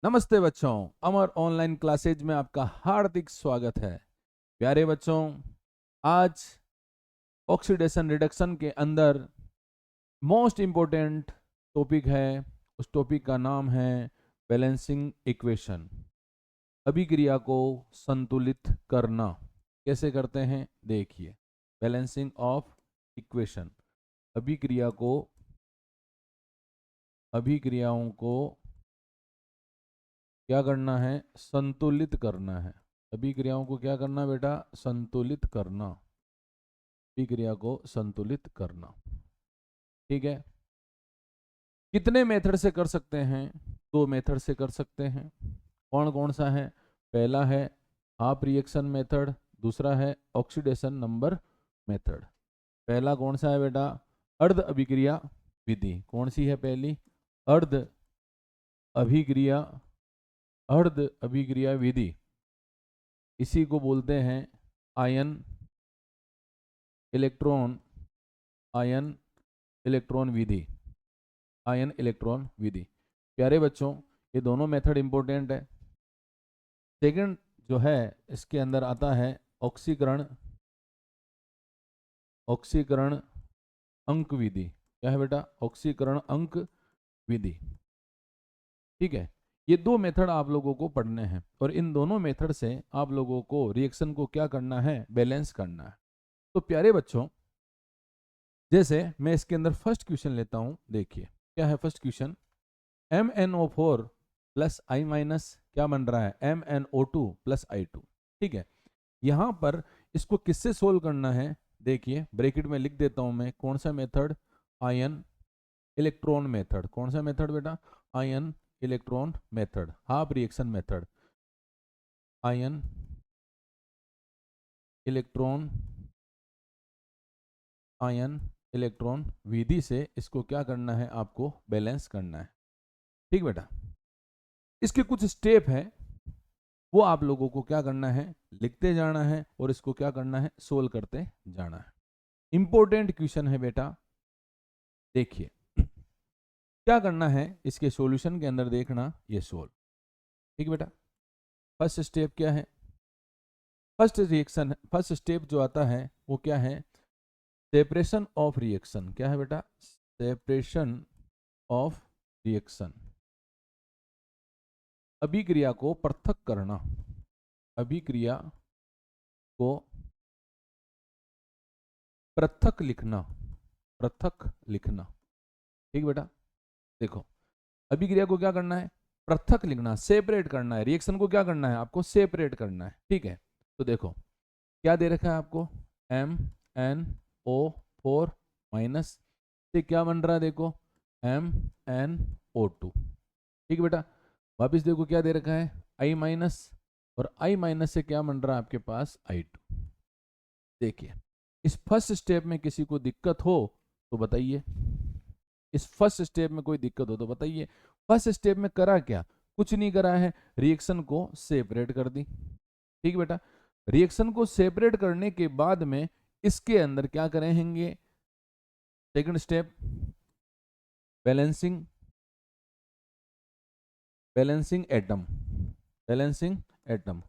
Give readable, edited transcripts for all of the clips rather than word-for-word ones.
नमस्ते बच्चों, अमर online classes में आपका हार्दिक स्वागत है। प्यारे बच्चों, आज ऑक्सीडेशन रिडक्शन के अंदर मोस्ट इम्पोर्टेंट टॉपिक है। उस टॉपिक का नाम है बैलेंसिंग इक्वेशन। अभिक्रिया को संतुलित करना कैसे करते हैं देखिए। बैलेंसिंग ऑफ इक्वेशन, अभिक्रियाओं को क्या करना है, संतुलित करना है। अभिक्रियाओं को क्या करना बेटा, संतुलित करना। अभिक्रिया को संतुलित करना, ठीक है। कितने मेथड से कर सकते हैं? दो मेथड से कर सकते हैं। कौन कौन सा है? पहला है हाफ रिएक्शन मेथड, दूसरा है ऑक्सीडेशन नंबर मेथड। पहला कौन सा है बेटा? अर्ध अभिक्रिया विधि। कौन सी है पहली? अर्ध अभिक्रिया अर्ध अभिक्रिया विधि। इसी को बोलते हैं आयन इलेक्ट्रॉन आयन इलेक्ट्रॉन विधि। आयन इलेक्ट्रॉन विधि। प्यारे बच्चों, ये दोनों मेथड इंपॉर्टेंट है। सेकंड जो है, इसके अंदर आता है ऑक्सीकरण अंक विधि। क्या है बेटा? ऑक्सीकरण अंक विधि, ठीक है। ये दो मेथड आप लोगों को पढ़ने हैं और इन दोनों मेथड से आप लोगों को रिएक्शन को क्या करना है, बैलेंस करना है। तो प्यारे बच्चों, जैसे मैं इसके अंदर फर्स्ट क्वेश्चन लेता हूं, देखिए क्या है first question. MnO4 plus I minus क्या बन रहा है? MnO2 प्लस I2, ठीक है। यहां पर इसको किससे सोल्व करना है? देखिए ब्रैकेट में लिख देता हूं मैं, कौन सा मेथड? Ion electron method. कौन सा मेथड बेटा? Ion electron method, half reaction method. Ion electron ion electron विधि से इसको क्या करना है, आपको बैलेंस करना है, ठीक बेटा। इसके कुछ स्टेप है, वो आप लोगों को क्या करना है, लिखते जाना है और इसको क्या करना है, सोल्व करते जाना है। इंपॉर्टेंट क्वेश्चन है बेटा। देखिए क्या करना है, इसके सॉल्यूशन के अंदर देखना, ये सोल्व, ठीक बेटा। फर्स्ट स्टेप क्या है? फर्स्ट स्टेप जो आता है वो क्या है? Separation of reaction. क्या है बेटा? Separation of reaction. अभिक्रिया को पृथक करना। अभिक्रिया को पृथक लिखना। पृथक लिखना, ठीक बेटा। देखो अभिक्रिया को क्या करना है, पृथक लिखना, सेपरेट करना है। रिएक्शन को क्या करना है, आपको सेपरेट करना है, ठीक है। तो देखो क्या दे रखा है आपको, MnO4 माइनस से क्या बन रहा है, देखो MnO2, ठीक है बेटा। वापिस देखो क्या दे रखा है, I माइनस, और I माइनस से क्या बन रहा है आपके पास, I2। देखिए इस फर्स्ट स्टेप में किसी को दिक्कत हो तो बताइए। इस फर्स्ट स्टेप में कोई दिक्कत हो तो बताइए। फर्स्ट स्टेप में करा क्या? कुछ नहीं करा है, रिएक्शन को सेपरेट कर दी, ठीक बेटा। रिएक्शन को सेपरेट करने के बाद में इसके अंदर क्या करेंगे, second step balancing balancing atom. Balancing atom,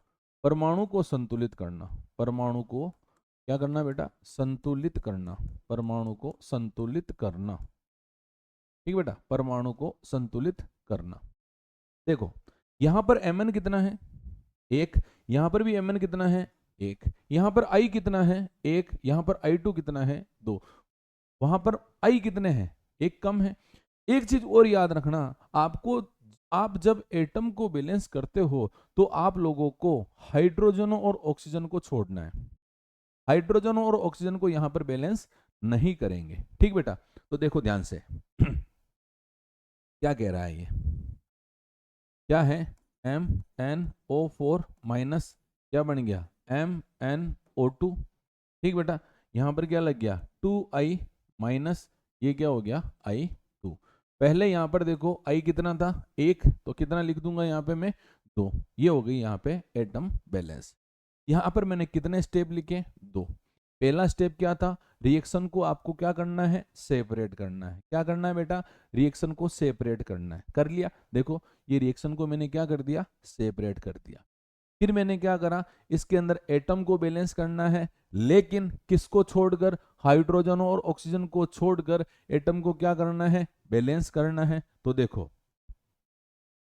परमाणु को संतुलित करना। परमाणु को क्या करना बेटा, संतुलित करना। परमाणु को संतुलित करना, ठीक बेटा। परमाणु को संतुलित करना। देखो यहां पर Mn कितना है, एक। यहां पर भी Mn कितना है, एक। यहां पर I कितना है, एक। यहां पर I2 कितना है, दो। वहां पर I कितने हैं, एक कम है। एक चीज और याद रखना आपको, आप जब एटम को बैलेंस करते हो तो आप लोगों को हाइड्रोजनों और ऑक्सीजन को छोड़ना है। हाइड्रोजन और ऑक्सीजन को यहां पर बैलेंस नहीं करेंगे, ठीक बेटा। तो देखो ध्यान से क्या कह रहा है ये, क्या है, MnO4 माइनस क्या बन गया, MnO2, ठीक बेटा। यहां पर क्या लग गया, 2I माइनस, ये क्या हो गया, I2। पहले यहां पर देखो I कितना था, एक, तो कितना लिख दूंगा यहां पे मैं, दो। ये हो गई यहां पे एटम बैलेंस। यहां पर मैंने कितने स्टेप लिखे, दो। पहला स्टेप क्या था, रिएक्शन को आपको क्या करना है, सेपरेट करना है। क्या करना है बेटा, रिएक्शन को सेपरेट करना है। कर लिया, देखो ये रिएक्शन को मैंने क्या कर दिया, सेपरेट कर दिया। फिर मैंने क्या करा, इसके अंदर एटम को बैलेंस करना है, लेकिन किसको छोड़कर, हाइड्रोजन और ऑक्सीजन को छोड़कर एटम को क्या करना है, बैलेंस करना है। तो देखो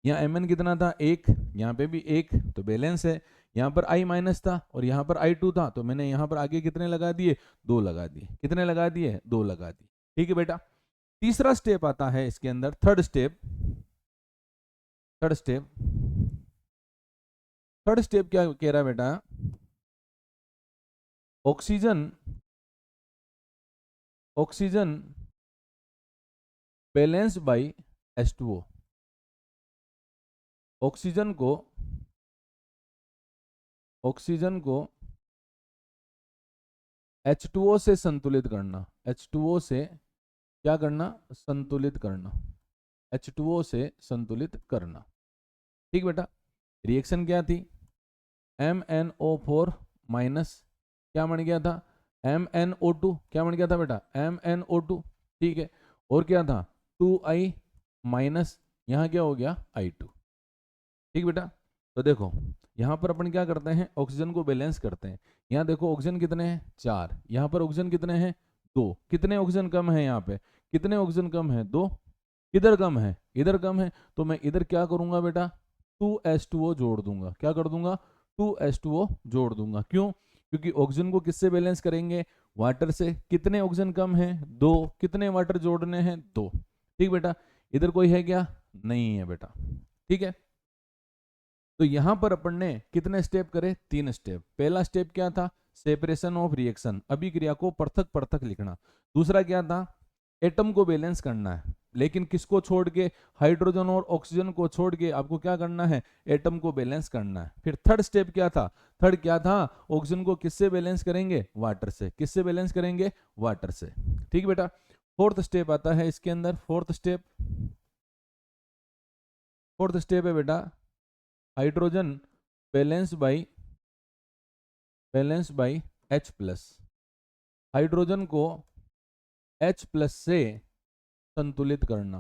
यहाँ Mn कितना था, 1, यहाँ पे भी 1, तो बैलेंस है। यहाँ पर I माइनस था और यहाँ पर I2 था, तो मैंने यहाँ पर आगे कितने लगा दिए, 2 लगा दिए। कितने लगा दिए, 2 लगा दिए। ठीक है बेटा। तीसरा स्टेप आता है इसके अंदर, थर्ड स्टेप। थर्ड स्टेप क्या कह रहा है बेटा, oxygen balance bye H2O। Oxygen को H2O से संतुलित करना। H2O से क्या करना, संतुलित करना। H2O से संतुलित करना। ठीक बेटा। रिएक्शन क्या थी, MnO4 माइनस क्या बन गया था, MnO2 क्या बन गया था बेटा, MnO2। ठीक है, और क्या था, 2I माइनस, यहाँ क्या हो गया, I2। ठीक बेटा। तो देखो यहाँ पर अपन क्या करते हैं, ऑक्सीजन को बैलेंस करते हैं। यहाँ देखो ऑक्सीजन कितने हैं, 4। यहाँ पर ऑक्सीजन कितने हैं, 2। कितने ऑक्सीजन कम है यहाँ पे, कितने ऑक्सीजन कम है, 2। किधर कम है, इधर कम है, तो मैं इधर क्या करूंगा बेटा, 2H2O जोड़ दूंगा। क्या कर दूंगा, 2H2O जोड़ दूंगा। क्यों, क्योंकि ऑक्सीजन को किससे बैलेंस करेंगे, वाटर से। कितने ऑक्सीजन कम है, 2। कितने वाटर जोड़ने हैं, 2। ठीक बेटा। इधर कोई है क्या, नहीं है बेटा। ठीक है। तो यहां पर अपन ने कितने स्टेप करे, 3 स्टेप। पहला स्टेप क्या था, सेपरेशन ऑफ रिएक्शन, अभिक्रिया को पृथक पृथक लिखना। दूसरा क्या था, एटम को बैलेंस करना है, लेकिन किसको छोड़ के, हाइड्रोजन और ऑक्सीजन को छोड़ के आपको क्या करना है, एटम को बैलेंस करना है। फिर थर्ड स्टेप क्या था, ऑक्सीजन को किससे बैलेंस करेंगे, वाटर से। किससे बैलेंस करेंगे, वाटर से। ठीक बेटा। फोर्थ स्टेप आता है इसके अंदर, फोर्थ स्टेप है बेटा, hydrogen balance bye H+। Hydrogen को H+ से संतुलित करना,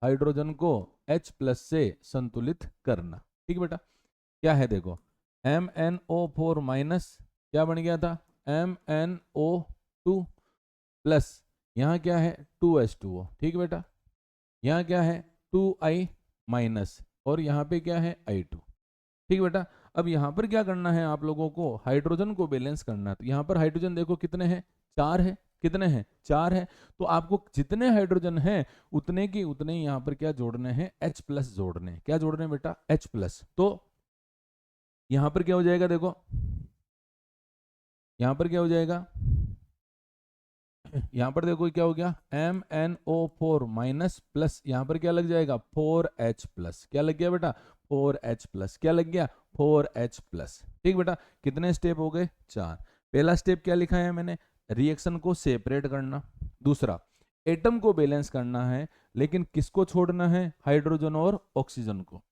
हाइड्रोजन को H+ से संतुलित करना। ठीक बेटा। क्या है देखो, MnO4 माइनस क्या बन गया था, MnO2 प्लस, यहाँ क्या है, 2H2O। ठीक बेटा। यहाँ क्या है, 2I माइनस, और यहाँ पे क्या है, I2। ठीक बेटा। अब यहाँ पर क्या करना है आप लोगों को, हाइड्रोजन को बैलेंस करना है। तो यहाँ पर हाइड्रोजन देखो कितने हैं, 4 है। कितने हैं, 4 है। तो आपको जितने हाइड्रोजन हैं उतने की उतने यहाँ पर क्या जोड़ने हैं, H+ जोड़ने हैं। क्या जोड़ने हैं बेटा, H+। तो यहाँ पर क्या हो जाएगा, देखो यहाँ पर क्या हो जाएगा, यहाँ पर देखो क्या हो गया, MnO4 माइनस प्लस, यहाँ पर क्या लग जाएगा, 4H+। क्या लग गया बेटा, 4H+। क्या लग गया, 4H+। ठीक बेटा। कितने स्टेप हो गए, 4। पहला स्टेप क्या लिखा है मैंने, रिएक्शन को सेपरेट करना। दूसरा, एटम को बैलेंस करना है, लेकिन किसको छोड़ना है, हाइड्रोजन और ऑक्सीजन को।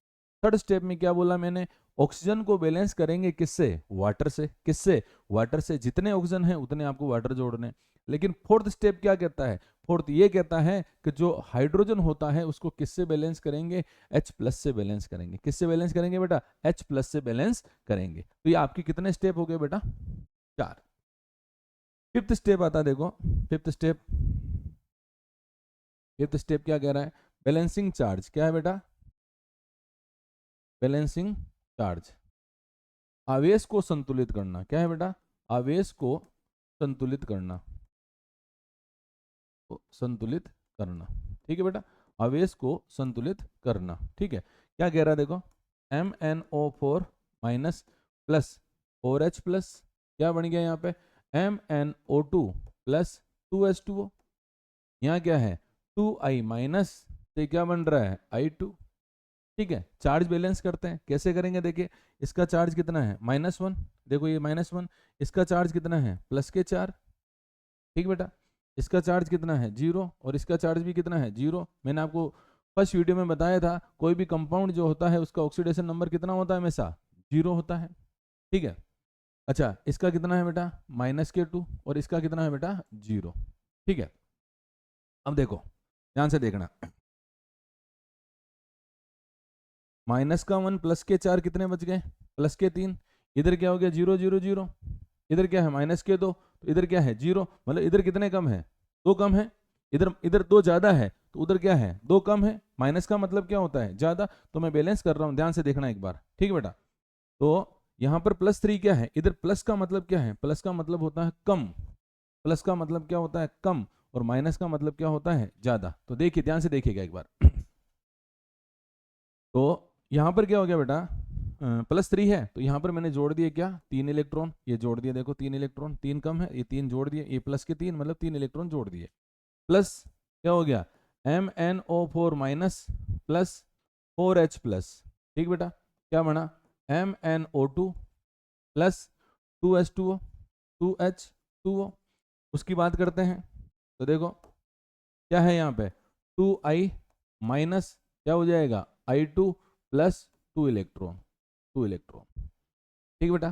थर्ड स्टेप में क्या बोला मैंने, ऑक्सीजन को बैलेंस करेंगे किससे, वाटर से। किससे, वाटर से। जितने ऑक्सीजन है उतने आपको वाटर जोड़ने। लेकिन फोर्थ स्टेप क्या कहता है, फोर्थ ये कहता है कि जो हाइड्रोजन होता है उसको किससे बैलेंस करेंगे, H+ से बैलेंस करेंगे। किससे बैलेंस करेंगे बेटा, H+ से बैलेंस करेंगे। तो ये आपके कितने स्टेप हो गए बेटा, 4। फिफ्थ स्टेप आता है, देखो फिफ्थ स्टेप क्या कह रहा है, बैलेंसिंग चार्ज। क्या है बेटा, बैलेंसिंग चार्ज, आवेश को संतुलित करना। क्या है बेटा, आवेश को संतुलित करना, ठीक है बेटा, आवेश को संतुलित करना। ठीक है। क्या कह रहा है देखो, MnO4 माइनस प्लस 4H+, क्या बन गया यहाँ पे, MnO2 प्लस 2H2O। यहाँ क्या है, 2I माइनस से क्या बन रहा है, I2। ठीक है। चार्ज बैलेंस करते हैं, कैसे करेंगे, देखिए इसका चार्ज कितना है, -1। देखो ये -1, इसका चार्ज कितना है, +4। ठीक बेटा। इसका चार्ज कितना है, 0, और इसका चार्ज भी कितना है, 0। मैंने आपको फर्स्ट वीडियो में बताया था, कोई भी कंपाउंड जो होता है उसका ऑक्सीडेशन नंबर कितना होता है, हमेशा 0 होता है। ठीक है। अच्छा, इसका कितना है बेटा -k2 और इसका कितना है बेटा 0। ठीक है, अब देखो ध्यान से देखना, -1 +k4 कितने बच गए, +k3, इधर क्या हो गया 0 0 0, इधर क्या है -k2, तो इधर क्या है 0, मतलब इधर कितने कम है, 2 कम है, इधर इधर 2 ज्यादा है, तो उधर क्या है 2 कम है, माइनस का मतलब क्या होता है ज्यादा, तो मैं बैलेंस कर रहा हूं, ध्यान से देखना एक बार, ठीक है बेटा। तो यहाँ पर +3 क्या है, इधर प्लस का मतलब क्या है, प्लस का मतलब होता है कम, प्लस का मतलब क्या होता है कम, और माइनस का मतलब क्या होता है ज्यादा। तो देखिए ध्यान से देखिएगा एक बार, तो यहाँ पर क्या हो गया बेटा, +3 है, तो यहाँ पर मैंने जोड़ दिए क्या 3 इलेक्ट्रॉन, ये जोड़ दिए, देखो 3 इलेक्ट्रॉन, 3 कम है, ये 3 जोड़ दिए, ये प्लस के 3 मतलब 3 इलेक्ट्रॉन जोड़ दिए, प्लस क्या हो गया MnO4 minus plus 4H plus, ठीक बेटा, क्या बना MnO2 प्लस 2H2O 2H2O। उसकी बात करते हैं, तो देखो क्या है यहाँ पे 2I माइनस क्या हो जाएगा I2 प्लस 2 इलेक्ट्रॉन, 2 इलेक्ट्रॉन, ठीक बेटा।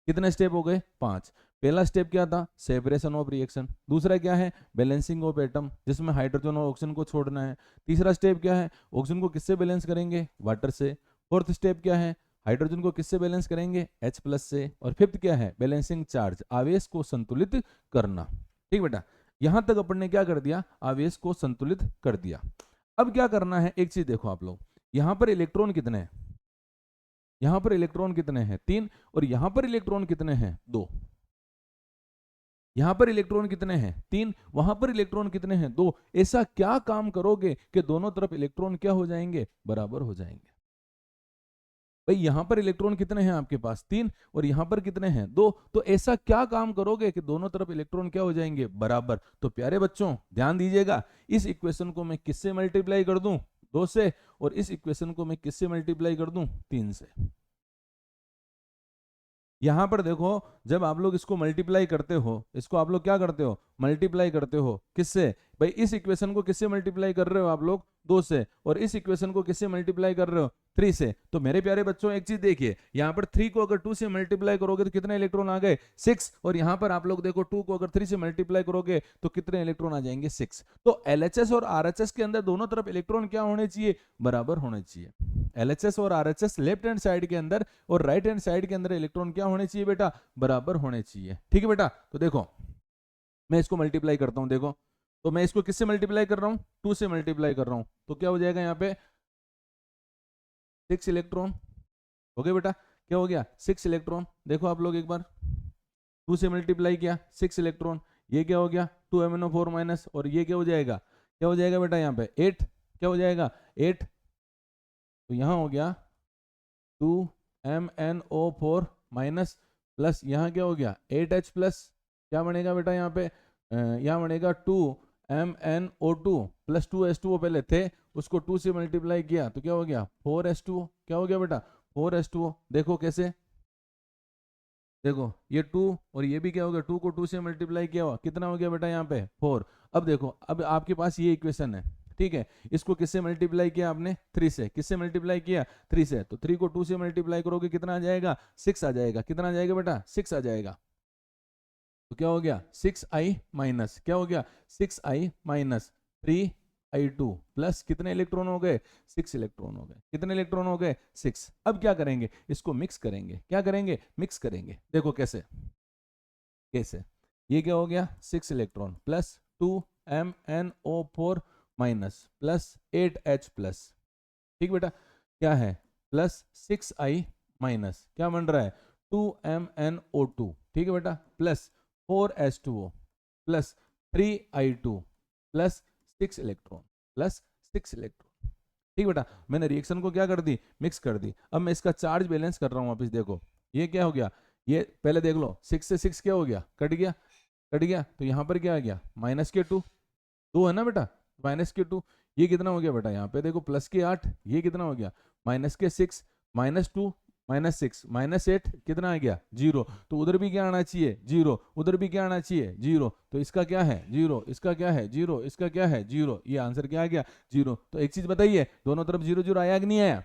कितने स्टेप हो गए 5। पहला स्टेप क्या था सेपरेशन ऑफ रिएक्शन, दूसरा क्या है बैलेंसिंग ऑफ एटम जिसमें हाइड्रोजन और ऑक्सीजन को छोड़ना है, तीसरा स्टेप क्या है ऑक्सीजन को किससे बैलेंस करेंगे वाटर से, फोर्थ स्टेप क्या है हाइड्रोजन को किससे बैलेंस करेंगे H+ से, और फिफ्थ क्या है बैलेंसिंग चार्ज, आवेश को संतुलित करना। ठीक बेटा, यहां तक अपन ने क्या कर दिया आवेश को संतुलित कर दिया। अब क्या करना है एक चीज देखो आप लोग, यहां पर इलेक्ट्रॉन कितने हैं, यहां पर इलेक्ट्रॉन कितने हैं 3, और यहां पर इलेक्ट्रॉन कितने हैं 2, यहां पर इलेक्ट्रॉन कितने हैं 3, वहां पर इलेक्ट्रॉन कितने हैं 2। ऐसा क्या काम करोगे कि दोनों तरफ इलेक्ट्रॉन क्या हो जाएंगे बराबर हो जाएंगे। भाई यहां पर इलेक्ट्रॉन कितने हैं आपके पास 3, और यहां पर कितने हैं 2, तो ऐसा क्या काम करोगे कि दोनों तरफ इलेक्ट्रॉन क्या हो जाएंगे बराबर। तो प्यारे बच्चों ध्यान दीजिएगा, इस इक्वेशन को मैं किससे मल्टीप्लाई कर दूं 2 से, और इस इक्वेशन को मैं किससे मल्टीप्लाई कर दूं 3 से। यहां पर देखो जब आप लोग इसको मल्टीप्लाई करते हो, इसको आप लोग क्या करते हो मल्टीप्लाई करते हो किससे, भाई इस इक्वेशन को किससे मल्टीप्लाई कर रहे हो आप लोग 2 से, और इस इक्वेशन को किससे मल्टीप्लाई कर रहे हो 3 से। तो मेरे प्यारे बच्चों एक चीज देखिए, यहाँ पर 3 को अगर 2 से मल्टीप्लाई करोगे तो कितने इलेक्ट्रॉन आ गए 6, और यहाँ पर आप लोग देखो 2 को अगर 3 से मल्टीप्लाई करोगे तो कितने इलेक्ट्रॉन आ जाएंगे 6। तो LHS और RHS के अंदर दोनों तरफ इलेक्ट्रॉन क्या होने चाहिए बराबर होने चाहिए। LHS और RHS लेफ्ट हैंड साइड के अंदर और राइट हैंड साइड के अंदर इलेक्ट्रॉन क्या होने चाहिए बेटा बराबर होने चाहिए। ठीक है बेटा, तो देखो मैं इसको मल्टीप्लाई करता हूं, देखो तो मैं इसको किससे मल्टीप्लाई कर रहा हूं 2 से मल्टीप्लाई कर रहा हूं, तो क्या हो जाएगा यहाँ पे 6 इलेक्ट्रॉन हो गए बेटा, क्या हो गया 6 इलेक्ट्रॉन। देखो आप लोग एक बार 2 से मल्टीप्लाई किया 6 इलेक्ट्रॉन, ये क्या हो गया 2MnO4 माइनस, और ये क्या हो जाएगा बेटा यहाँ पे 8, क्या हो जाएगा 8, तो यहाँ हो गया 2MnO4 माइनस प्लस यहाँ क्या हो गया 8H प्लस, क्या बनेगा बेटा यहाँ पे यहाँ बनेगा 2MnO2 प्लस 2H2O पहले थे उसको 2 से मल्टीप्लाई किया तो क्या हो गया 4H2O, क्या हो गया बेटा 4H2O। देखो कैसे, देखो ये 2 और ये भी क्या हो गया 2 को 2 से मल्टीप्लाई किया हुआ कितना हो गया बेटा यहाँ पे 4। अब देखो अब आपके पास ये इक्वेशन है, ठीक है, इसको किससे मल्टीप्लाई किया आपने 3 से, किससे मल्टीप्लाई किया 3 से, तो 3 को 2 से मल्टीप्लाई करोगे कितना आ जाएगा 6 आ जाएगा, कितना आ जाएगा बेटा 6 आ जाएगा। तो क्या हो गया 6I माइनस, क्या हो गया 6I माइनस 3I2 प्लस कितने इलेक्ट्रॉन हो गए 6 इलेक्ट्रॉन हो गए, कितने इलेक्ट्रॉन हो गए 6। अब क्या करेंगे इसको मिक्स करेंगे, क्या करेंगे मिक्स करेंगे, देखो कैसे कैसे, ये क्या हो गया 6 electron plus 2MnO4 minus plus 8H plus, ठीक बेटा, क्या है प्लस 6I माइनस क्या बन रहा है 2MnO2, ठीक है बेटा, plus 4H2O plus 3I2 plus 6 electron plus 6 electron. ठीक बेटा, मैंने रिएक्शन को क्या कर दी मिक्स कर दी। अब मैं इसका चार्ज बैलेंस कर रहा हूँ वापस, देखो ये क्या हो गया, ये पहले देख लो 6 से 6 क्या हो गया कट गया, कट गया, तो यहाँ पर क्या आ गया -2 2 है ना बेटा -2, ये कितना हो गया बेटा यहाँ पे देखो +8, ये कितना हो गया -6 -2 -6 -8 कितना आ गया 0, तो उधर भी क्या आना चाहिए 0, उधर भी क्या आना चाहिए 0, तो इसका क्या है 0, इसका क्या है 0, इसका क्या है 0, ये आंसर क्या आ गया 0। तो एक चीज बताइए दोनों तरफ 0 0 आया कि नहीं आया,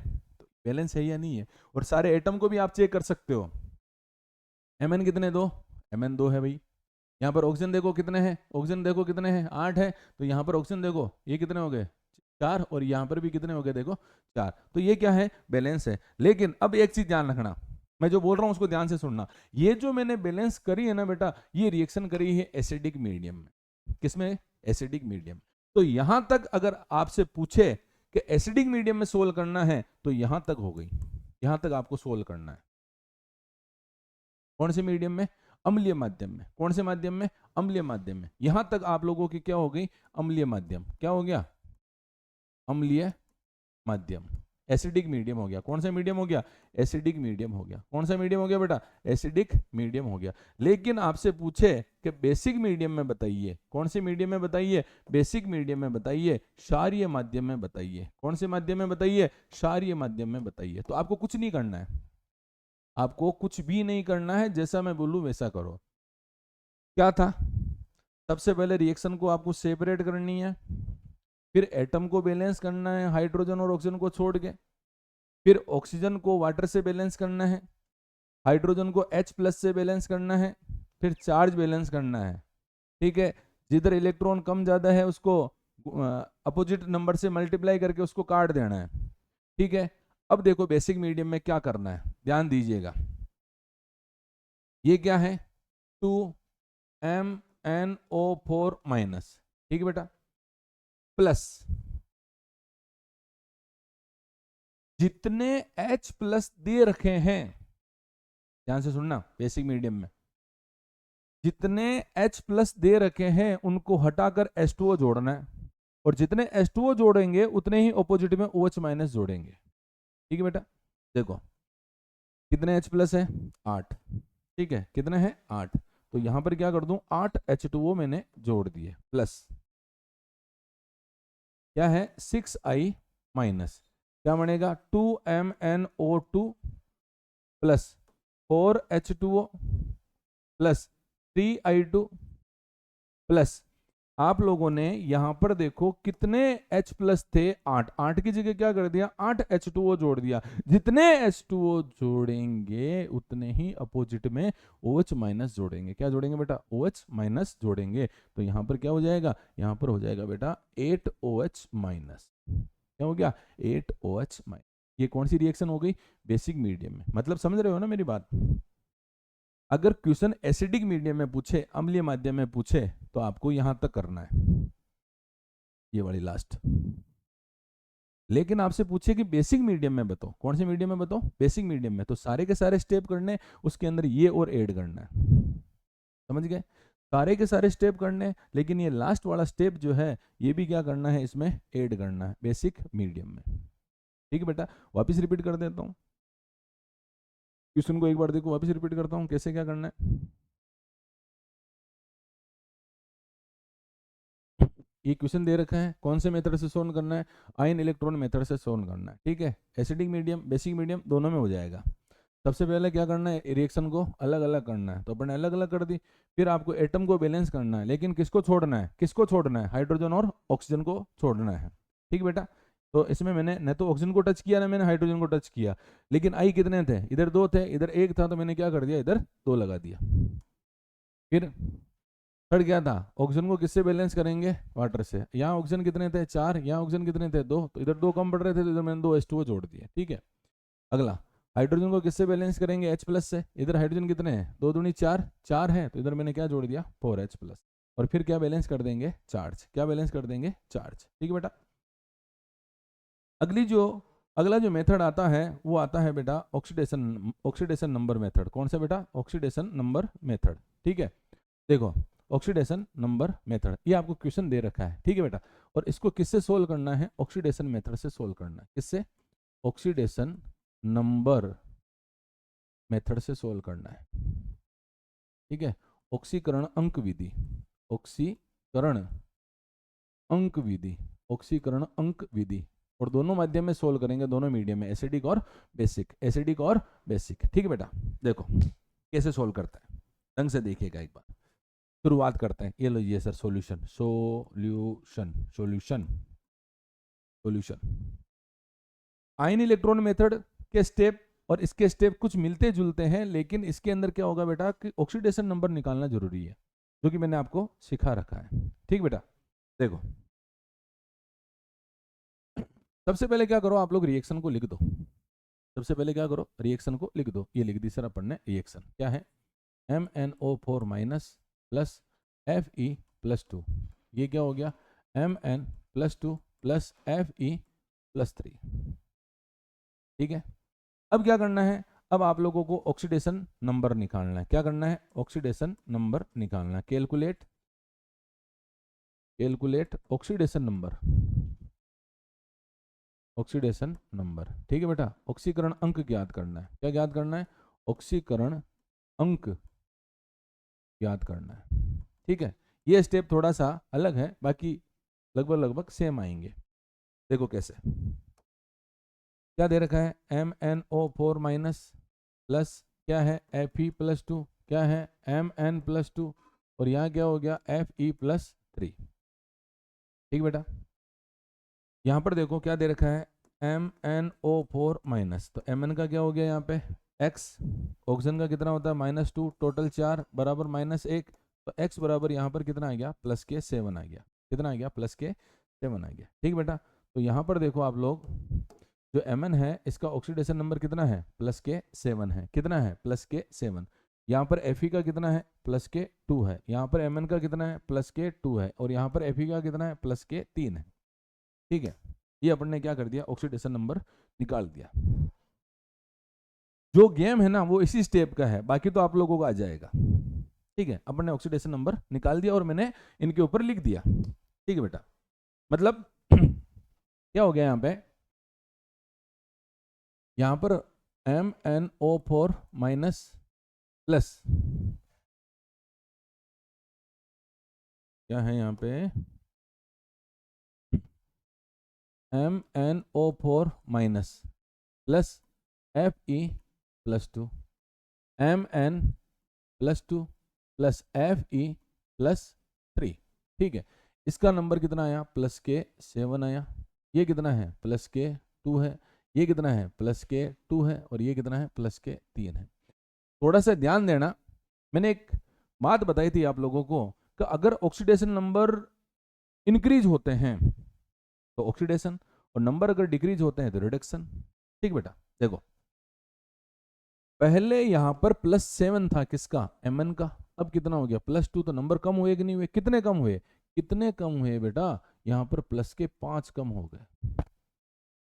बैलेंस है या नहीं है। और सारे एटम को भी आप चेक कर सकते हो। Mn कितने, 2, Mn 2 है भाई। यहाँ पर ऑक्सीजन देखो कितने हैं, ऑक्सीजन देखो कितने हैं, 8 है। तो यहाँ पर ऑक्सीजन देखो ये कितने हो गए, 4, और यहाँ पर भी कितने हो गए देखो 4। तो ये क्या है, बैलेंस है। लेकिन अब एक चीज ध्यान रखना, मैं जो बोल रहा हूँ उसको ध्यान से सुनना। ये जो मैंने बैलेंस करी है ना बेटा, ये रिएक्शन करी है एसिडिक मीडियम में। किसमें, एसिडिक मीडियम। तो यहां तक अगर आपसे पूछे कि एसिडिक मीडियम में सोल्व करना है तो यहां तक हो गई, यहां तक आपको सोल्व करना है। कौन से मीडियम में, अम्लीय माध्यम में। कौन से माध्यम में, अम्लीय माध्यम में। यहां तक आप लोगों की क्या हो गई, अम्लीय माध्यम। क्या हो गया, अम्लीय माध्यम। एसिडिक मीडियम हो गया। कौन सा मीडियम हो गया, एसिडिक मीडियम हो गया। कौन सा मीडियम हो गया बेटा, एसिडिक मीडियम हो गया। लेकिन आपसे पूछे कि बेसिक मीडियम में बताइए, कौन से मीडियम में बताइए, बेसिक मीडियम में बताइए, क्षारीय माध्यम में बताइए। कौन से माध्यम में बताइए, क्षारीय माध्यम में बताइए। तो आपको कुछ नहीं करना है, आपको कुछ भी नहीं करना है, जैसा मैं बोलूं वैसा करो। क्या था, सबसे पहले रिएक्शन को आपको सेपरेट करनी है, फिर एटम को बैलेंस करना है हाइड्रोजन और ऑक्सीजन को छोड़ के, फिर ऑक्सीजन को वाटर से बैलेंस करना है, हाइड्रोजन को H+ से बैलेंस करना है, फिर चार्ज बैलेंस करना है। ठीक है, जिधर इलेक्ट्रॉन कम ज्यादा है उसको अपोजिट नंबर से मल्टीप्लाई करके उसको काट देना है। ठीक है, अब देखो बेसिक मीडियम में क्या करना है, ध्यान दीजिएगा। ये क्या है, 2MnO4 माइनस, ठीक है बेटा, प्लस जितने H+ दे रखे हैं, ध्यान से सुनना, बेसिक मीडियम में जितने H+ दे रखे हैं उनको हटाकर H2O जोड़ना है, और जितने H2O जोड़ेंगे उतने ही ऑपोजिट में OH- जोड़ेंगे। ठीक है बेटा, देखो कितने H+ है, 8। ठीक है, कितने हैं, 8। तो यहां पर क्या कर दूं, 8 H2O मैंने जोड़ दिए, प्लस क्या है, 6I माइनस, क्या बनेगा, 2MnO2 plus 4H2O plus 3I2 plus, आप लोगों ने यहां पर देखो कितने H+ थे, 8। 8 की जगह क्या कर दिया, 8 H2O जोड़ दिया। जितने H2O जोड़ेंगे उतने ही अपोजिट में OH- जोड़ेंगे। क्या जोड़ेंगे बेटा, OH- जोड़ेंगे। तो यहां पर क्या हो जाएगा, यहां पर हो जाएगा बेटा 8OH-। क्या हो गया, 8OH-। ये कौन सी रिएक्शन हो गई, बेसिक मीडियम में। मतलब समझ रहे हो ना मेरी बात। अगर क्वेश्चन एसिडिक मीडियम में पूछे, अम्लीय माध्यम में पूछे, तो आपको यहां तक करना है, ये वाली लास्ट। लेकिन आपसे पूछे कि बेसिक मीडियम में बताओ, कौन से मीडियम में बताओ, बेसिक मीडियम में, तो सारे के सारे स्टेप करने, उसके अंदर ये और ऐड करना है। समझ गए, सारे के सारे स्टेप करने, लेकिन ये लास्ट वाला स्टेप जो है ये भी क्या करना है, इसमें ऐड करना है बेसिक मीडियम में। ठीक है बेटा, वापिस रिपीट कर देता हूँ क्वेश्चन को, एक बार देखो, वापिस रिपीट करता हूँ कैसे क्या करना है। ये क्वेश्चन दे रखा है, कौन से मेथड से सोल्व करना है, आयन इलेक्ट्रॉन मेथड से सोल्व करना है। ठीक है, एसिडिक मीडियम बेसिक मीडियम दोनों में हो जाएगा। सबसे पहले क्या करना है, रिएक्शन को अलग अलग करना है, तो अपने अलग अलग कर दी। फिर आपको एटम को बैलेंस करना है, लेकिन किसको छोड़ना है, किसको छोड़ना है, हाइड्रोजन और ऑक्सीजन को छोड़ना है। ठीक बेटा, तो इसमें मैंने न तो ऑक्सीजन को टच किया ना मैंने हाइड्रोजन को टच किया, लेकिन आई कितने थे, इधर 2 थे इधर 1 था, तो मैंने क्या कर दिया, इधर 2 लगा दिया। फिर थर्ड क्या था, ऑक्सीजन को किससे बैलेंस करेंगे, वाटर से। यहाँ ऑक्सीजन कितने थे, 4, यहाँ ऑक्सीजन कितने थे, 2, तो इधर 2 कम पड़ रहे थे, तो इधर मैंने 2 H2O जोड़ दिए। ठीक है, अगला हाइड्रोजन को किससे बैलेंस करेंगे, H+ से। इधर हाइड्रोजन कितने हैं, 2 दूनी 4, 4 है, तो इधर मैंने क्या जोड़ दिया, 4H+। और फिर क्या बैलेंस कर देंगे, चार्ज। क्या बैलेंस कर देंगे, चार्ज। ठीक है बेटा, अगला जो मेथड आता है वो आता है बेटा ऑक्सीडेशन नंबर मेथड। कौन सा बेटा, ऑक्सीडेशन नंबर मेथड। ठीक है, देखो ऑक्सीडेशन नंबर मेथड, ये आपको क्वेश्चन दे रखा है। ठीक है बेटा, और इसको किससे सोल्व करना है, ऑक्सीडेशन मेथड से सोल्व करना है। किससे, ऑक्सीडेशन नंबर मेथड से सोल्व करना है। ठीक है, ऑक्सीकरण अंक विधि, ऑक्सीकरण अंक विधि, ऑक्सीकरण अंक विधि। और दोनों माध्यम में सोल्व करेंगे, दोनों मीडियम में, एसिडिक और बेसिक, एसिडिक और बेसिक। ठीक है बेटा, देखो कैसे सोल्व करता है, ढंग से देखिएगा एक बार। शुरुआत करते हैं, ये लो ये sir solution, solution solution solution. Ion electron method इसके स्टेप और इसके स्टेप कुछ मिलते जुलते हैं, लेकिन इसके अंदर क्या होगा बेटा कि ऑक्सीडेशन नंबर निकालना जरूरी है, जो कि मैंने आपको सिखा रखा है। ठीक बेटा, देखो सबसे पहले क्या करो, आप लोग रिएक्शन को लिख दो। सबसे पहले क्या करो, रिएक्शन को लिख दो। ये लिख दी सर अपन ने, रिएक्शन क्या है, MnO4 माइनस प्लस Fe+2। ये क्या हो गया, Mn+2 प्लस Fe+3। ठीक है, अब क्या करना है, अब आप लोगों को ऑक्सीडेशन नंबर निकालना है। क्या करना है, ऑक्सीडेशन नंबर निकालना है। Calculate oxidation number, oxidation number. ठीक है बेटा, ऑक्सीकरण अंक ज्ञात करना है। क्या ज्ञात करना है, ऑक्सीकरण अंक ज्ञात करना है। ठीक है, ये स्टेप थोड़ा सा अलग है, बाकी लगभग सेम आएंगे। देखो कैसे, क्या दे रखा है, MnO4 माइनस प्लस क्या है Fe+2, क्या है Mn+2, और यहाँ क्या हो गया Fe+3। ठीक बेटा, यहाँ पर देखो क्या दे रखा है, MnO4 माइनस, तो Mn का क्या हो गया यहाँ पे x, ऑक्सीजन का कितना होता है -2, टोटल 4 बराबर -1, तो x बराबर यहाँ पर कितना आ गया, +7 आ गया। कितना आ गया, +7 आ गया। ठीक बेटा, तो यहाँ पर देखो आप लोग, जो Mn है इसका ऑक्सीडेशन नंबर कितना है, +7 है। कितना है, +7। यहाँ पर Fe का कितना है, +2 है। यहाँ पर Mn का कितना है, +2 है, और यहाँ पर Fe का कितना है, +3 है। ठीक है, ये अपन ने क्या कर दिया, ऑक्सीडेशन नंबर निकाल दिया। जो गेम है ना वो इसी स्टेप का है, बाकी तो आप लोगों को आ जाएगा। ठीक है, अपन ने ऑक्सीडेशन नंबर निकाल दिया और मैंने इनके ऊपर लिख दिया। ठीक है बेटा, मतलब क्या हो गया, यहाँ पर MnO4 माइनस प्लस क्या है, यहाँ पे MnO4 minus plus Fe+2, Mn+2 plus Fe+3। ठीक है, इसका नंबर कितना आया, +7 आया। ये कितना है, +2 है। ये कितना है, +2 है, और ये कितना है, +3 है। थोड़ा सा ध्यान देना, मैंने एक बात बताई थी आप लोगों को कि अगर ऑक्सीडेशन नंबर इंक्रीज होते हैं तो ऑक्सीडेशन, और नंबर अगर डिक्रीज होते हैं तो रिडक्शन। ठीक बेटा, देखो पहले यहां पर +7 था किसका, Mn का, अब कितना हो गया, +2, तो नंबर कम हुए कि नहीं हुए, कितने कम हुए, कितने कम हुए बेटा, यहां पर +5 कम हो गए।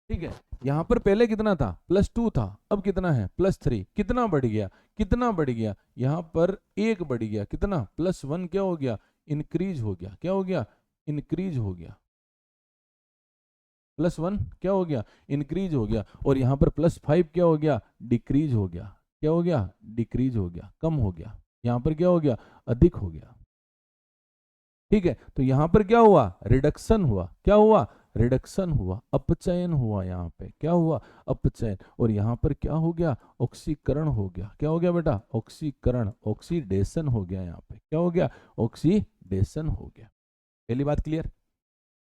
ठीक है, यहां पर पहले कितना था, +2 था, अब कितना है, +3। कितना बढ़ गया, कितना बढ़ गया, यहां पर 1 बढ़ गया। कितना, +1 क्या हो गया, इंक्रीज हो गया। क्या हो गया, इंक्रीज हो गया। +1 क्या हो गया, इंक्रीज हो गया। और यहाँ पर +5 क्या हो गया, डिक्रीज हो गया। क्या हो गया, डिक्रीज हो गया, कम हो गया। यहाँ पर क्या हो गया, अधिक हो गया। ठीक है, तो यहाँ पर क्या हुआ, रिडक्शन हुआ। क्या हुआ, रिडक्शन हुआ, अपचयन हुआ। यहाँ पे क्या हुआ, अपचयन। और यहाँ पर क्या हो गया, ऑक्सीकरण हो गया। क्या हो गया बेटा, ऑक्सीकरण, ऑक्सीडेशन हो गया। यहाँ पे क्या हो गया, ऑक्सीडेशन हो गया। पहली बात क्लियर।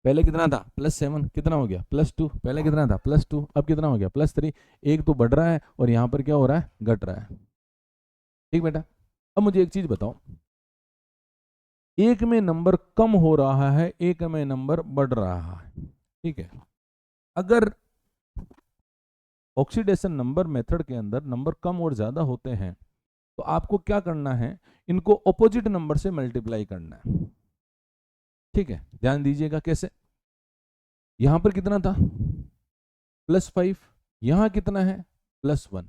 पहले कितना था, +7, कितना हो गया, +2। पहले कितना था, +2, अब कितना हो गया, +3। एक तो बढ़ रहा है और यहाँ पर क्या हो रहा है, घट रहा है। ठीक बेटा, अब मुझे एक चीज बताओ, एक में नंबर कम हो रहा है, एक में नंबर बढ़ रहा है। ठीक है, अगर ऑक्सीडेशन नंबर मेथड के अंदर नंबर कम और ज्यादा होते हैं तो आपको क्या करना है, इनको ऑपोजिट नंबर से मल्टीप्लाई करना है। ठीक है, ध्यान दीजिएगा कैसे। यहां पर कितना था, +5, यहां कितना है, +1।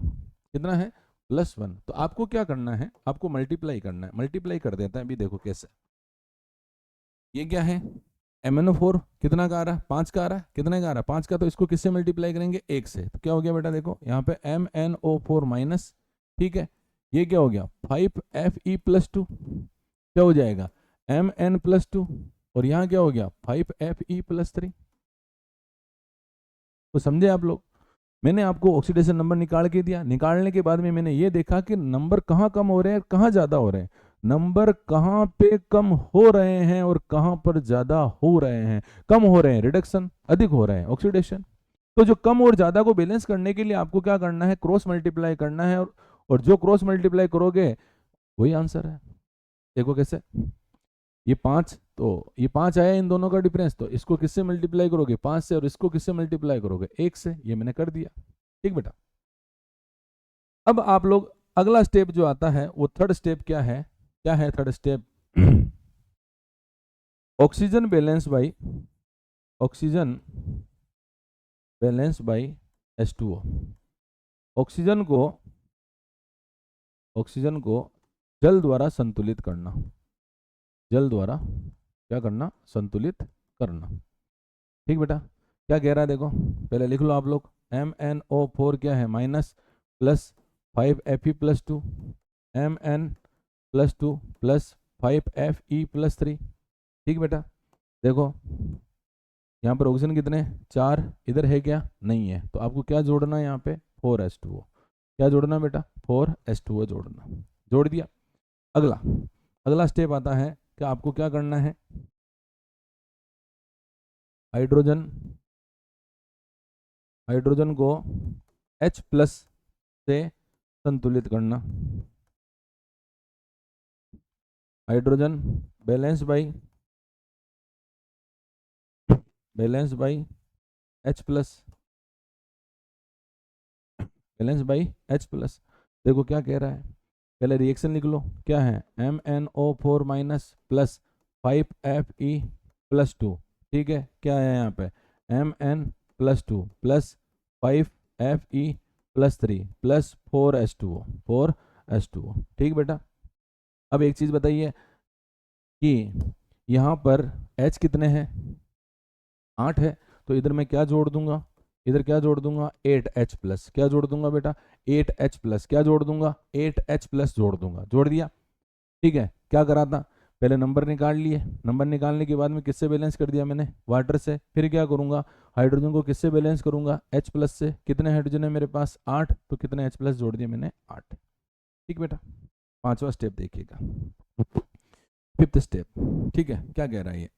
कितना है, +1। तो आपको क्या करना है, आपको मल्टीप्लाई करना है। मल्टीप्लाई कर देते हैं, अभी देखो कैसे। ये क्या है, MnO4 कितना का आ रहा है, 5 का आ रहा है। कितने का आ रहा है, 5 का। तो इसको किससे मल्टीप्लाई करेंगे, 1 से। तो क्या हो गया बेटा, देखो यहाँ पे MnO4 माइनस, ठीक है, ये क्या हो गया, 5Fe+2। क्या हो जाएगा, Mn+2, और यहाँ क्या हो गया, 5Fe+3। तो समझे आप लोग, मैंने आपको ऑक्सीडेशन नंबर निकाल के दिया। निकालने के बाद में मैंने ये देखा कि नंबर कहाँ कम हो रहे हैं, कहाँ ज्यादा हो रहे हैं। नंबर कहाँ पे कम हो रहे हैं और कहाँ पर ज्यादा हो रहे हैं। कम हो रहे हैं रिडक्शन, अधिक हो रहे हैं ऑक्सीडेशन। तो जो कम और ज्यादा को बैलेंस करने के लिए आपको क्या करना है, क्रॉस मल्टीप्लाई करना है, और जो क्रॉस मल्टीप्लाई करोगे वही आंसर है। देखो कैसे, ये 5, तो ये 5 आया इन दोनों का डिफरेंस, तो इसको किससे मल्टीप्लाई करोगे, 5 से, और इसको किससे मल्टीप्लाई करोगे, 1 से। ये मैंने कर दिया, ठीक बेटा। अब आप लोग अगला स्टेप जो आता है वो थर्ड स्टेप क्या है, क्या है third step? Oxygen balance by, oxygen balance by H2O। Oxygen को, ऑक्सीजन को जल द्वारा संतुलित करना, जल द्वारा क्या करना, संतुलित करना। ठीक बेटा, क्या कह रहा है देखो, पहले लिख लो आप लोग, MnO4 क्या है, minus plus 5Fe+2, Mn+2 plus 5Fe+3। ठीक बेटा, देखो यहाँ पर ऑक्सीजन कितने, 4, इधर है क्या, नहीं है, तो आपको क्या जोड़ना है यहाँ पे, 4H2O। क्या जोड़ना बेटा, 4H2O जोड़ना, जोड़ दिया। अगला, अगला स्टेप आता है कि आपको क्या करना है, हाइड्रोजन, हाइड्रोजन को H+ से संतुलित करना, hydrogen balance by, balance by H+, balance by H+। देखो क्या कह रहा है, पहले रिएक्शन लिख लो, क्या है, MnO4 माइनस प्लस 5Fe+2। ठीक है, क्या है यहाँ पे, Mn+2 plus 5Fe+3 plus 4H2O, 4H2O। ठीक बेटा, अब एक चीज बताइए कि यहाँ पर H कितने हैं, 8 है, तो इधर मैं क्या जोड़ दूंगा, इधर क्या जोड़ दूंगा, 8H+। क्या जोड़ दूंगा बेटा, 8H+। क्या जोड़ दूंगा, 8H+ जोड़ दूंगा, जोड़ दिया। ठीक है, क्या करा था, पहले नंबर निकाल लिए, नंबर निकालने के बाद में किससे बैलेंस कर दिया मैंने, वाटर से। फिर क्या करूंगा, हाइड्रोजन को किससे बैलेंस करूंगा, H+ से। कितने हाइड्रोजन है मेरे पास, 8, तो कितने H+ जोड़ दिए मैंने, 8। ठीक बेटा, पांचवा स्टेप देखिएगा, फिफ्थ स्टेप। ठीक है, क्या कह रहा है ये,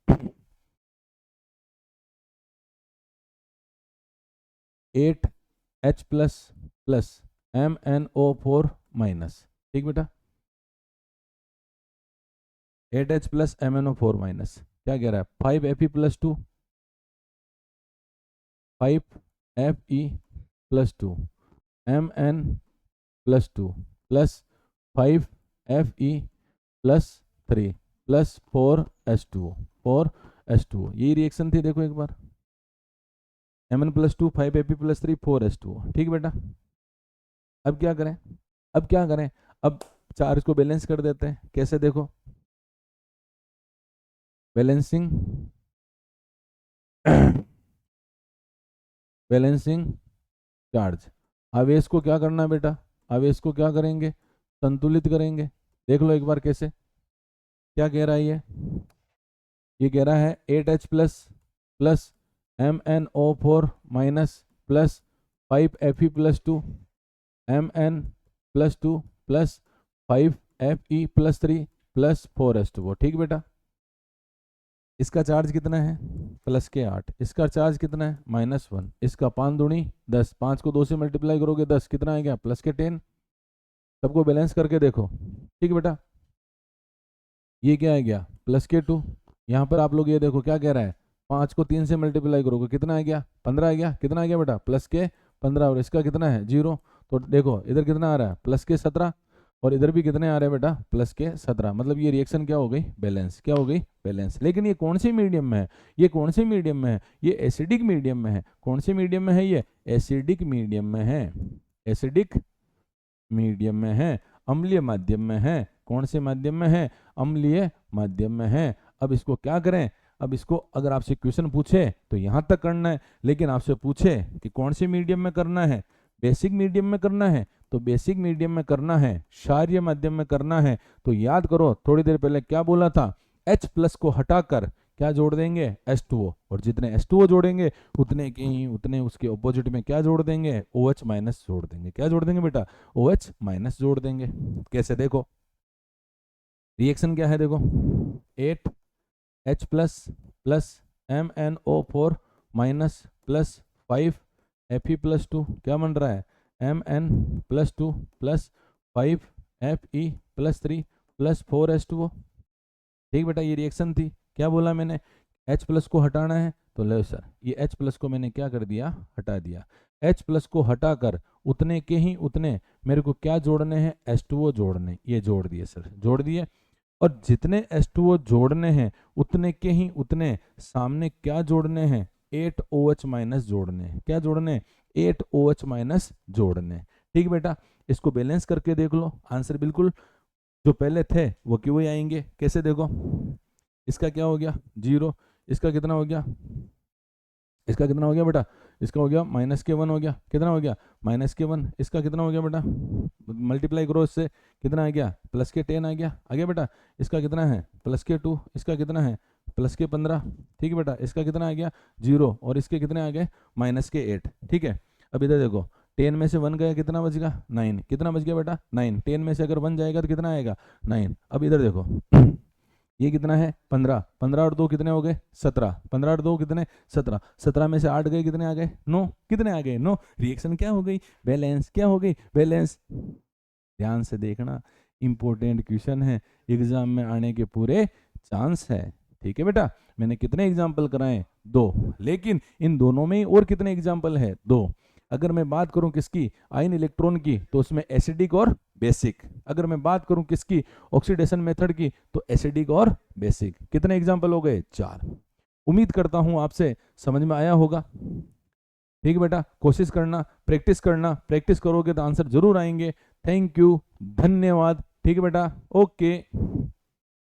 8H+ प्लस MnO4 माइनस। ठीक बेटा, 8H प्लस MnO4 माइनस, क्या कह रहा है, 5Fe+2, 5Fe+2 Mn+2 plus 5Fe+3 plus 4H2O, 4H2O। यही रिएक्शन थी, देखो एक बार, Mn+2 5Fe+3 4H2O। ठीक बेटा, अब क्या करें, अब क्या करें, अब चार्ज को बैलेंस कर देते हैं, कैसे देखो, बैलेंसिंग, बैलेंसिंग चार्ज। आवेश को क्या करना है बेटा, आवेश को क्या करेंगे, संतुलित करेंगे। देख लो एक बार कैसे, क्या कह रहा है ये कह रहा है 8H plus plus MnO4 minus plus 5Fe+2 Mn+2 plus 5Fe+3 plus 4H2O। ठीक बेटा, इसका चार्ज कितना है, प्लस के 8, इसका चार्ज कितना है, -1, इसका 5 दूनी 10, 5 को 2 से मल्टीप्लाई करोगे 10, कितना आएगा, प्लस के 10। सबको बैलेंस करके देखो। ठीक बेटा, ये क्या आ गया, प्लस के 2। यहाँ पर आप लोग ये देखो क्या कह रहा है, 5 को 3 से मल्टीप्लाई करोगे कितना आ गया, 15 आ गया, कितना आ गया बेटा, प्लस के 15, और इसका कितना है 0। तो देखो इधर कितना आ रहा है, प्लस के 17, और इधर भी कितने आ रहे हैं बेटा, प्लस के 17। मतलब ये रिएक्शन क्या हो गई, बैलेंस। क्या हो गई, बैलेंस। लेकिन ये कौन से मीडियम में है, ये कौन से मीडियम में है, ये एसिडिक मीडियम में है। कौन से मीडियम में है, ये एसिडिक मीडियम में है, एसिडिक मीडियम में है, अम्लीय माध्यम में है। कौन से माध्यम में है, अम्लीय माध्यम में है। अब इसको क्या करें, अब इसको अगर आपसे क्वेश्चन पूछे तो यहाँ तक करना है, लेकिन आपसे पूछे कि कौन से मीडियम में करना है, बेसिक मीडियम में करना है, तो बेसिक मीडियम में करना है, क्षारीय माध्यम में करना है। तो याद करो थोड़ी देर पहले क्या बोला था, H+ को हटाकर क्या जोड़ देंगे, H2O, और जितने H2O जोड़ेंगे उतने उसके ऑपोजिट में क्या जोड़ देंगे, OH- जोड़ देंगे। क्या जोड़ देंगे बेटा, OH- जोड़ देंगे। कैसे देखो, रिएक्शन क्या है देखो, 8H+ plus MnO4 minus plus 5 Fe+2 क्या बन रहा है, Mn+2 plus 5Fe+3 plus 4H2O। ठीक बेटा, ये रिएक्शन थी। क्या बोला मैंने, H+ को हटाना है, तो लो सर ये H+ को मैंने क्या कर दिया, हटा दिया। H+ को हटाकर उतने के ही उतने मेरे को क्या जोड़ने हैं, H2O जोड़ने, ये जोड़ दिए सर, जोड़ दिए। और जितने H2O जोड़ने हैं उतने के ही उतने सामने क्या जोड़ने हैं, 8OH- जोड़ने हैं। क्या जोड़ने, 8OH- जोड़ने। ठीक बेटा, इसको बैलेंस करके देख लो, आंसर बिल्कुल जो पहले थे वो क्यों ही आएंगे। कैसे देखो, इसका क्या हो गया 0, इसका कितना हो गया, इसका कितना हो गया बेटा, इसका हो गया -1 हो गया, कितना हो गया -1, इसका कितना हो गया बेटा, मल्टीप्लाई करो इससे, कितना आ गया +10 आ गया, आ गया बेटा। इसका कितना है +2, इसका कितना है +15। ठीक है बेटा, इसका कितना आ गया 0, और इसके कितने आ गए -8। ठीक है, अब इधर देखो 10 में से 1 गया, कितना बच गया 9, कितना बच गया बेटा 9, 10 में से अगर 1 जाएगा तो कितना आएगा 9। अब इधर देखो ये कितना है 15, 15 और 2 कितने हो गए 17, 15 और 2 कितने 17, 17 में से 8 गए, कितने आ गए 9, कितने आ गए 9। रिएक्शन क्या हो गई, बैलेंस, क्या हो गई बैलेंस। ध्यान से देखना, इंपॉर्टेंट क्वेश्चन है, एग्जाम में आने के पूरे चांस है। ठीक है बेटा, मैंने कितने एग्जाम्पल कराए 2, लेकिन इन दोनों में और कितने एग्जाम्पल है 2। अगर मैं बात करूं किसकी, आयन इलेक्ट्रॉन की, तो उसमें एसिडिक और बेसिक। अगर मैं बात करूं किसकी, ऑक्सीडेशन मेथड की, तो एसिडिक और बेसिक। कितने एग्जाम्पल हो गए 4। उम्मीद करता हूं आपसे समझ में आया होगा। ठीक है बेटा, कोशिश करना, प्रैक्टिस करना, प्रैक्टिस करोगे तो आंसर जरूर आएंगे। थैंक यू, धन्यवाद। ठीक है बेटा, ओके।